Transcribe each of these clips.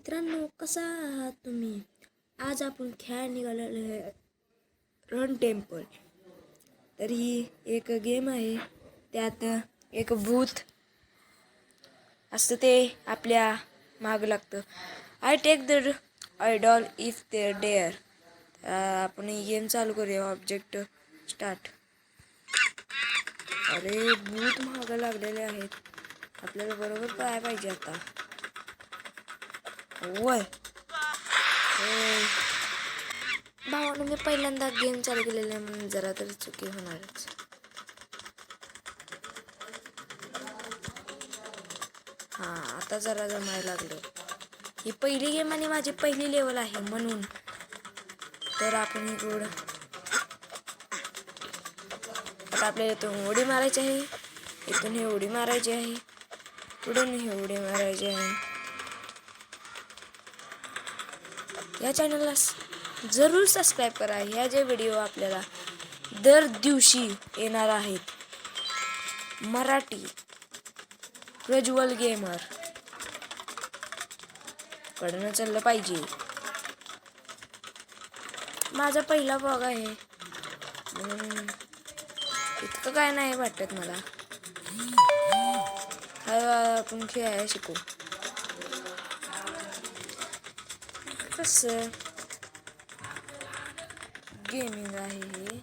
मित्रांनो, कसा आहात तुम्ही? आज आपण खेळायला निघालेलो आहे रन टेम्पल. तर ही एक गेम आहे. त्यात एक भूत असतं, ते आपल्या मागं लागतं. I take the idol if they dare. आपण ही गेम चालू करूया. Object start. अरे भूत मागं लागलेले आहेत. आपल्याला बरोबर काय पाहिजे आता. वय भावानं मी पहिल्यांदा गेम चालू केलेला आहे म्हणून जरा तरी चुकी होणारच. आता जरा जमायला लागलं. ही पहिली गेम आणि माझी पहिली लेवल आहे म्हणून. तर आपण इकडं आता आपल्याला इथून उडी मारायची आहे, इथून ही उडी मारायची आहे, पुढून ही उडी मारायची आहे. या चॅनलला जरूर सबस्क्राईब करा. ह्या जे व्हिडिओ आपल्याला दर दिवशी येणार आहेत, मराठी प्रज्वल गेमर कडनं चाललं पाहिजे. माझा पहिला ब्लॉग आहे म्हणून इतकं काय नाही वाटत मला. आपण खेळायला शिकू. कसं गेमिंग आहे हे.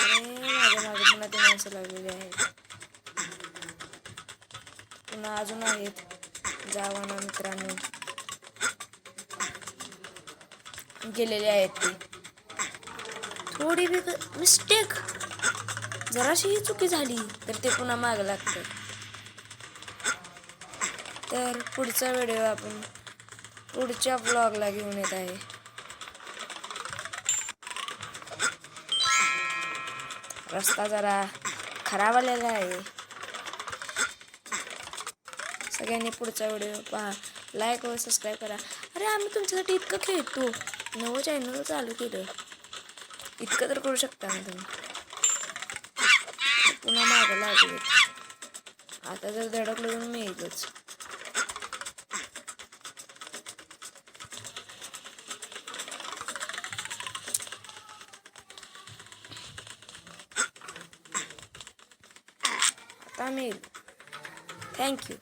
माझ्या मागे पुन्हा ते माणसं लागलेली आहेत. पुन्हा अजून आहेत जावाना मित्रांनो गेलेले आहेत. ते थोडी बी मिस्टेक, जराशी चुकी झाली तर ते पुन्हा मागं लागतं. तर पुढचा व्हिडिओ आपण पुढच्या ब्लॉगला घेऊन येत आहे. रस्ता जरा खराब आलेला आहे. सगळ्यांनी पुढचा व्हिडिओ पहा, लाईक व सबस्क्राईब करा. अरे आम्ही तुमच्यासाठी इतकं खेळतो, नवं चॅनल चालू केलं, इतकं तर करू शकता ना तुम्ही. पुन्हा मागं लागले. आता जर धडकलो तर मी येतच. आता मी थँक्यू.